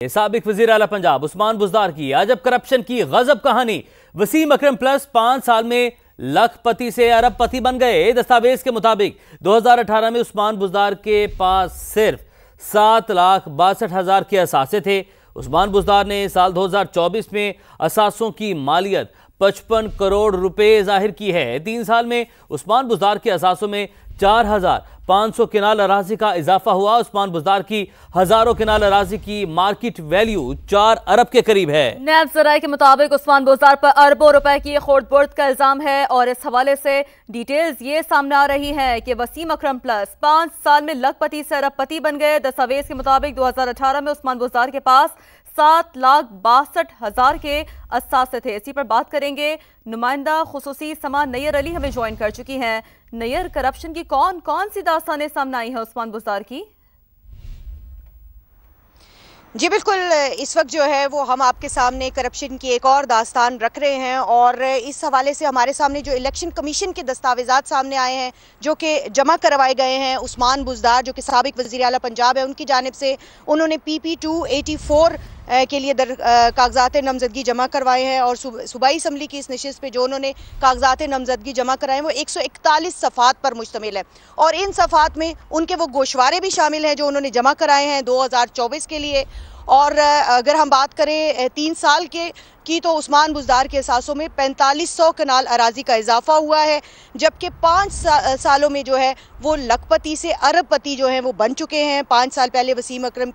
साबिक वजीर आला पंजाब उस्मान बुज़दार की अजब करप्शन की गजब कहानी। वसीम अकरम प्लस 5 साल में लखपति से अरबपति बन गए। दस्तावेज के मुताबिक 2018 में उस्मान बुज़दार के पास सिर्फ 7,62,000 के असासे थे। उस्मान बुज़दार ने साल 2024 में असासों की मालियत 55 करोड़ रुपए जाहिर की है। 3 साल में उस्मान बुज़दार के असासों में 4,500 किनाल अराजी का इजाफा हुआ। उस्मान बुज़दार की हजारों किनाल अराजी की मार्केट वैल्यू 4 अरब के करीब है। नैब ज़राए के मुताबिक उस्मान बुज़दार पर अरबों रुपए की खोट-बोर्ड का इल्जाम है और इस हवाले से डिटेल्स ये सामने आ रही हैं कि वसीम अकरम प्लस 5 साल में लखपति से अरबपति बन गए। दस्तावेज के मुताबिक 2018 में उस्मान बुज़दार के पास 7,62,000 के असासे थे। इसी पर बात करेंगे। नुमाइंदा खुसूसी समा नैयर अली हमें ज्वाइन कर चुकी हैं। नैयर, करप्शन की कौन कौन सी दास्तानें सामने आई हैं उस्मान बुज़दार की? जी बिल्कुल, इस वक्त जो है वो हम आपके सामने करप्शन की एक और दास्तान रख रहे हैं और इस हवाले से हमारे सामने जो इलेक्शन कमीशन के दस्तावेज़ात सामने आए हैं जो कि जमा करवाए गए हैं। उस्मान बुज़दार जो कि साबिक वज़ीर आला पंजाब है, उनकी जानिब से उन्होंने PP284 के लिए कागजात नामजदगी जमा करवाए हैं और सूबाई असम्बली की इस नशिस्त पे जो उन्होंने कागजात नामजदगी जमा कराए हैं वो 141 सफ़ात पर मुश्तमिल है और इन सफ़ात में उनके वो गोशवारे भी शामिल हैं जो उन्होंने जमा कराए हैं 2024 के लिए। और अगर हम बात करें 3 साल की तो उस्मान बुज़दार के असासों में 4500 कनाल अराजी का इजाफा हुआ है, जबकि 5 सालों में जो है वो लखपति से अरबपति जो है वो बन चुके हैं। 5 साल पहले वसीम अकरम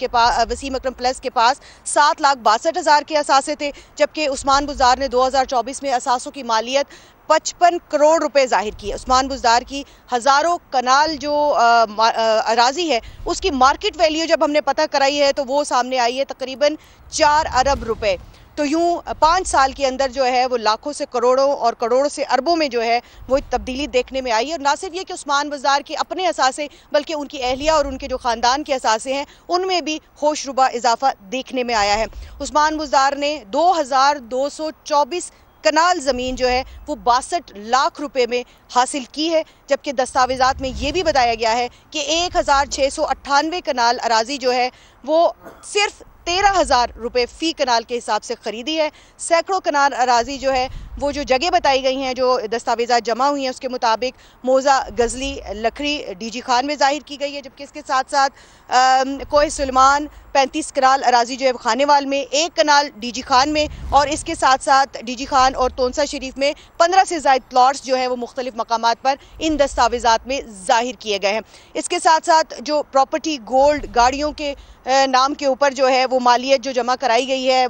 प्लस के पास 7,62,000 के असासे थे, जबकि उस्मान बुज़दार ने 2024 में असासों की मालियत 55 करोड़ रुपए जाहिर की है। उस्मान बुज़दार की हज़ारों कनाल जो अराजी है उसकी मार्केट वैल्यू जब हमने पता कराई है तो वो सामने आई है तकरीबन 4 अरब रुपए। तो यूँ 5 साल के अंदर जो है वो लाखों से करोड़ों और करोड़ों से अरबों में जो है वो तब्दीली देखने में आई है। और ना सिर्फ ये कि उस्मान बुज़दार के अपने असासे बल्कि उनकी अहलिया और उनके जो ख़ानदान के असासे हैं उनमें भी होशरुबा इजाफा देखने में आया है। उस्मान बुज़दार ने 2,224 कनाल ज़मीन जो है वो 62 लाख रुपए में हासिल की है, जबकि दस्तावेज़ात में ये भी बताया गया है कि 1,698 कनाल अराजी जो है वो सिर्फ 13,000 रुपये फ़ी कनाल के हिसाब से ख़रीदी है। सैकड़ों कनाल अराजी जो है वो जो जगह बताई गई हैं जो दस्तावेज़ात जमा हुई हैं उसके मुताबिक मौज़ा गज़ली लखड़ी DG खान में ज़ाहिर की गई है, जबकि इसके साथ साथ कोह सुलेमान 35 कनाल अराजी जो है खानेवाल में, 1 कनाल DG खान में और इसके साथ साथ DG खान और तोनसा शरीफ में 15 से ज़ायद प्लॉट्स जो है वो मुख्तलिफ मकामात पर इन दस्तावेज़ात में ज़ाहिर किए गए हैं। इसके साथ साथ जो प्रॉपर्टी गोल्ड गाड़ियों के नाम के ऊपर जो है वो मालियत जो जमा कराई गई है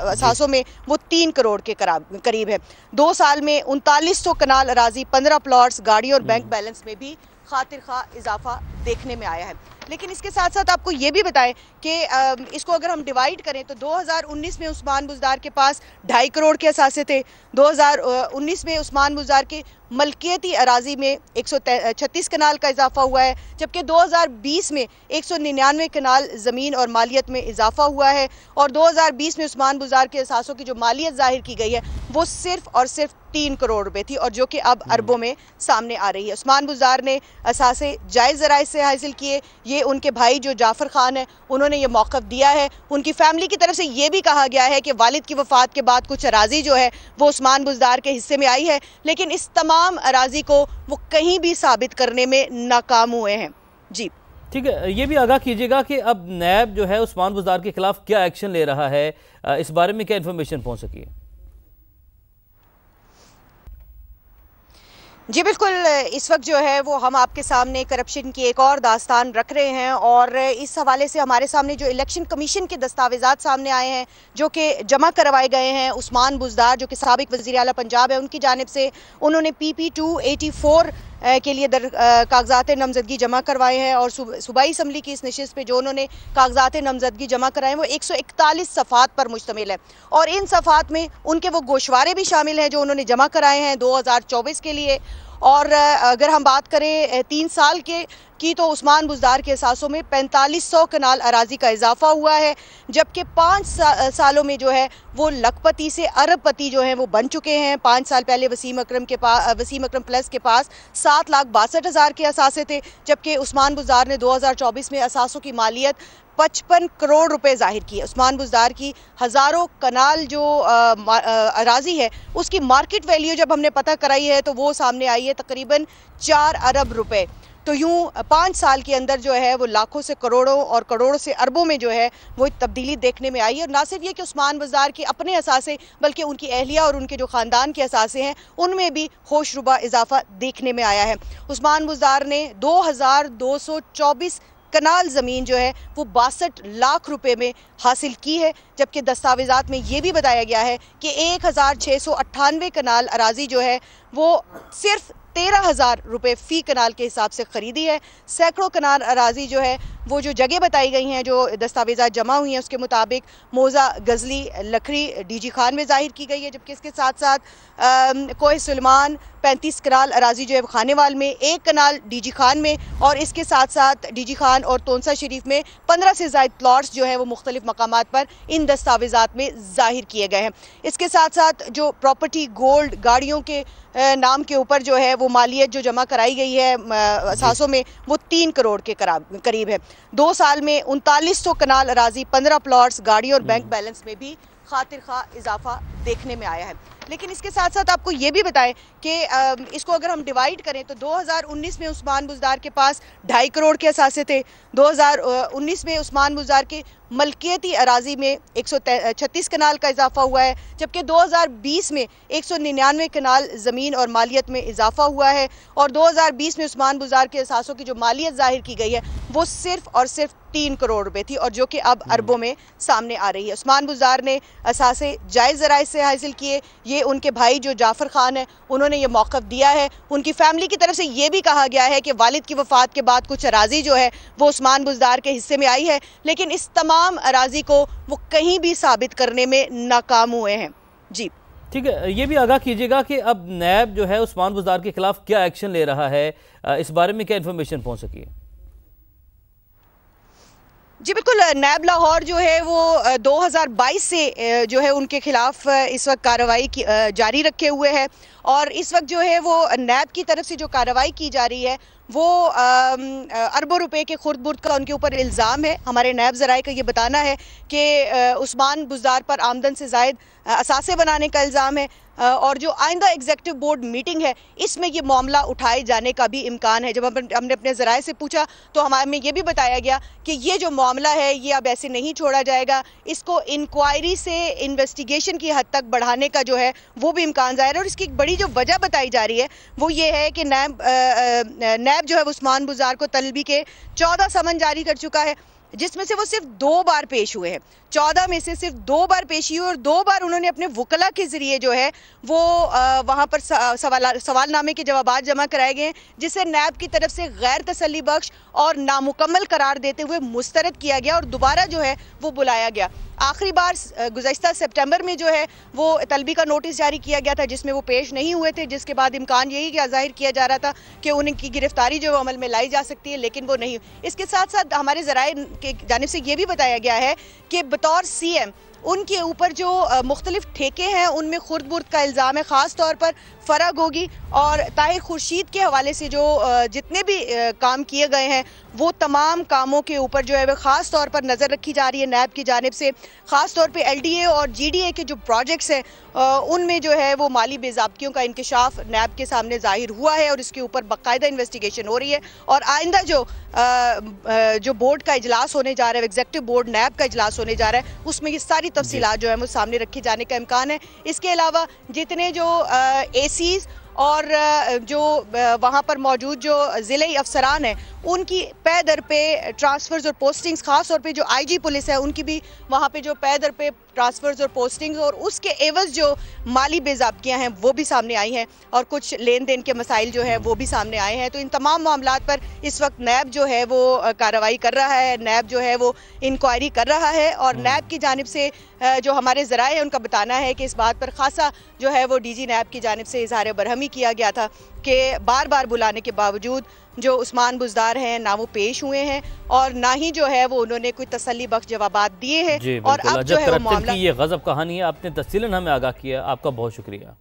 असासों में वो 3 करोड़ के करीब है। 2 साल में 3900 कनाल अराजी, 15 प्लॉट्स, गाड़ी और बैंक बैलेंस में भी खातिर खा इजाफा देखने में आया है। लेकिन इसके साथ साथ आपको ये भी बताएं कि इसको अगर हम डिवाइड करें तो 2019 में उस्मान बुज़दार के पास 2.5 करोड़ के असासे थे। 2019 में उस्मान बुज़दार के मलकियती अराजी में 136 कनाल का इजाफा हुआ है, जबकि 2020 में 199 कनाल ज़मीन और मालियत में इजाफा हुआ है और 2020 में उस्मान बुज़दार के असासों की जो मालियत ज़ाहिर की गई है वो सिर्फ और सिर्फ 3 करोड़ रुपए थी और जो कि अब अरबों में सामने आ रही है। उस्मान बुज़दार ने असासे जायज़ ज़राए से हासिल किए। ये उनके भाई जो जाफ़र खान है उन्होंने ये मौक़िफ़ दिया है। उनकी फैमिली की तरफ से ये भी कहा गया है कि वालिद की वफ़ात के बाद कुछ अराजी जो है वो उस्मान बुज़दार के हिस्से में आई है, लेकिन इस तमाम अराजी को वो कहीं भी साबित करने में नाकाम हुए हैं। जी ठीक है, ये भी आगाह कीजिएगा कि अब नैब जो है उस्मान बुज़दार के खिलाफ क्या एक्शन ले रहा है, इस बारे में क्या इन्फॉर्मेशन पहुंच सकी है? जी बिल्कुल, इस वक्त जो है वो हम आपके सामने करप्शन की एक और दास्तान रख रहे हैं और इस हवाले से हमारे सामने जो इलेक्शन कमीशन के दस्तावेज़ात सामने आए हैं जो कि जमा करवाए गए हैं। उस्मान बुज़दार जो कि साबिक वज़ीर आला पंजाब है, उनकी जानिब से उन्होंने PP284 के लिए कागजात नामजदगी जमा करवाए हैं और सूबाई असम्बली की इस नशिस्त पे जो उन्होंने कागजात नामजदगी जमा कराए हैं वो 141 सफ़ात पर मुश्तमिल है और इन सफ़ात में उनके वो गोशवारे भी शामिल हैं जो उन्होंने जमा कराए हैं 2024 के लिए। और अगर हम बात करें 3 साल की तो उस्मान बुज़दार के असासों में 4500 कनाल अराजी का इजाफा हुआ है, जबकि 5 सालों में जो है वो लखपति से अरबपति जो है वो बन चुके हैं। 5 साल पहले वसीम अकरम प्लस के पास 7,62,000 के असासे थे, जबकि उस्मान बुज़दार ने 2024 में असासों की मालियत 55 करोड़ रुपए जाहिर किए। उस्मान बुज़दार की हज़ारों कनाल जो अराजी है उसकी मार्केट वैल्यू जब हमने पता कराई है तो वो सामने आई है तकरीबन 4 अरब रुपए। तो यूं 5 साल के अंदर जो है वो लाखों से करोड़ों और करोड़ों से अरबों में जो है वो तब्दीली देखने में आई है। और ना सिर्फ ये कि उस्मान बुज़दार के अपने असासे बल्कि उनकी अहलिया और उनके जो ख़ानदान के असासे हैं उनमें भी होशरुबा इजाफा देखने में आया है। उस्मान बुज़दार ने 2224 कनाल ज़मीन जो है वो 62 लाख रुपए में हासिल की है, जबकि दस्तावेज़ात में ये भी बताया गया है कि 1698 कनाल अराजी जो है वो सिर्फ 13,000 रुपये फ़ी कनाल के हिसाब से ख़रीदी है। सैकड़ों कनाल अराजी जो है वो जो जगह बताई गई हैं, जो दस्तावेज़ात जमा हुई हैं उसके मुताबिक मौज़ा, गज़ली, लखड़ी, डीजी खान में ज़ाहिर की गई है, जबकि इसके साथ साथ कोह सुलेमान 35 कनाल अराजी जो है खानेवाल में, 1 कनाल डीजी खान में और इसके साथ साथ डीजी खान और तोनसा शरीफ में 15 से ज़ायद प्लॉट्स जो है वो मुख्तलिफ मकामात पर इन दस्तावेज़ात में ज़ाहिर किए गए हैं। इसके साथ साथ जो प्रॉपर्टी, गोल्ड, गाड़ियों के नाम के ऊपर जो है वो मालियत जो जमा कराई गई है असासों में वो 3 करोड़ के करीब है। 2 साल में 3900 कनाल अराजी, 15 प्लॉट्स, गाड़ी और बैंक बैलेंस में भी खातिर खा इजाफा देखने में आया है। लेकिन इसके साथ साथ आपको ये भी बताएं कि इसको अगर हम डिवाइड करें तो 2019 में उस्मान बुज़दार के पास 2.5 करोड़ के असासे थे। 2019 में उस्मान बुज़दार के मलकियती अराजी में 136 कनाल का इजाफा हुआ है, जबकि 2020 में 199 कनाल ज़मीन और मालियत में इजाफा हुआ है। और 2020 में उस्मान बुज़दार के असासों की जो मालियत ज़ाहिर की गई है वो सिर्फ और सिर्फ 3 करोड़ रुपए थी, और जो कि अब अरबों में सामने आ रही है। उस्मान बुज़दार ने असासे जायज़ ज़राए से हासिल किए। ये उनके भाई जो जाफ़र खान है उन्होंने ये मौक़िफ़ दिया है। उनकी फैमिली की तरफ से ये भी कहा गया है कि वालिद की वफ़ात के बाद कुछ अराजी जो है वो उस्मान बुज़दार के हिस्से में आई है, लेकिन इस तमाम अराजी को वो कहीं भी साबित करने में नाकाम हुए हैं। जी ठीक है, ये भी आगाह कीजिएगा कि अब नैब जो है उस्मान बुज़दार के खिलाफ क्या एक्शन ले रहा है, इस बारे में क्या इन्फॉर्मेशन पहुंच सकी है? जी बिल्कुल, नैब लाहौर जो है वो 2022 से जो है उनके खिलाफ इस वक्त कार्रवाई जारी रखे हुए है, और इस वक्त जो है वो नैब की तरफ से जो कार्रवाई की जा रही है वो अरबों रुपए के खुर्द बुर्द का उनके ऊपर इल्ज़ाम है। हमारे नैब ज़राए का ये बताना है कि उस्मान बुज़दार पर आमदन से ज़ायद असासे बनाने का इल्ज़ाम है, और जो आइंदा एग्जीक्यूटिव बोर्ड मीटिंग है इसमें ये मामला उठाए जाने का भी इम्कान है। जब हमने अपने ज़राए से पूछा तो हमें ये भी बताया गया कि ये जो मामला है ये अब ऐसे नहीं छोड़ा जाएगा, इसको इंक्वायरी से इन्वेस्टिगेशन की हद तक बढ़ाने का जो है वो भी इम्कान ज़ाहिर है। और इसकी एक बड़ी जो वजह बताई जा रही है वो ये है कि नैब जो है उस्मान बुज़दार को तलबी के 14 समन जारी कर चुका है, जिसमें से वो सिर्फ 2 बार पेश हुए हैं। 14 में से सिर्फ 2 बार पेशी हुई, और 2 बार उन्होंने अपने वकला के जरिए जो है वो वहाँ पर सवालनामे के जवाब जमा कराए गए हैं, जिसे नैब की तरफ से गैर तसल्ली बख्श और नामुकम्मल करार देते हुए मुस्तरद किया गया और दोबारा जो है वो बुलाया गया। आखिरी बार गुज़श्ता सितंबर में जो है वो तलबी का नोटिस जारी किया गया था जिसमें वो पेश नहीं हुए थे, जिसके बाद इम्कान यही जाहिर किया जा रहा था कि उनकी गिरफ्तारी जो अमल में लाई जा सकती है, लेकिन वो नहीं। इसके साथ साथ हमारे ज़राए की जानिब से ये भी बताया गया है कि बतौर CM उनके ऊपर जो मुख्तलिफ ठेके हैं उनमें खुर्द बुर्द का इल्ज़ाम है, ख़ास तौर पर फ़रा गोगी और ताहिर खुर्शीद के हवाले से जो जितने भी काम किए गए हैं वो तमाम कामों के ऊपर जो है वह ख़ास तौर पर नज़र रखी जा रही है नैब की जानिब से। ख़ास तौर पे LDA और GDA के जो प्रोजेक्ट्स हैं उनमें जो है वो माली बेज़ाब्तियों का इंकशाफ नैब के सामने ज़ाहिर हुआ है और इसके ऊपर बाकायदा इन्वेस्टिगेशन हो रही है। और आइंदा जो बोर्ड का इजलास होने जा रहा है, एग्जीक्यूटिव बोर्ड नैब का इजलास होने जा रहा है, उसमें ये सारी तफसीलात जो है वो सामने रखे जाने का इम्कान है। इसके अलावा जितने जो ACs और जो वहाँ पर मौजूद जो ज़िले अफसरान हैं उनकी पे दर पे ट्रांसफ़र्स और पोस्टिंग्स, ख़ास तौर पे जो IG पुलिस है उनकी भी वहाँ पे जो पे दर पे ट्रांसफ़र्स और पोस्टिंग्स और उसके एवज़ जो माली बेज़ाब्तियाँ हैं वो भी सामने आई हैं, और कुछ लेन देन के मसाइल जो है वो भी सामने आए हैं। तो इन तमाम मामलात पर इस वक्त नैब जो है वो कार्रवाई कर रहा है, नैब जो है वो इंक्वायरी कर रहा है। और नैब की जानिब से जो हमारे ज़राए हैं उनका बताना है कि इस बात पर खासा जो है वो DG नैब की जानिब से इज़हार बरहमी किया गया था कि बार बार बुलाने के बावजूद जो उस्मान बुज़दार हैं ना वो पेश हुए हैं और ना ही जो है वो उन्होंने कोई तसल्ली बख्श जवाबात दिए हैं। और अब जो है वो मामला ये गजब कहानी है, आपने तफसीलन हमें आगाह किया, आपका बहुत शुक्रिया।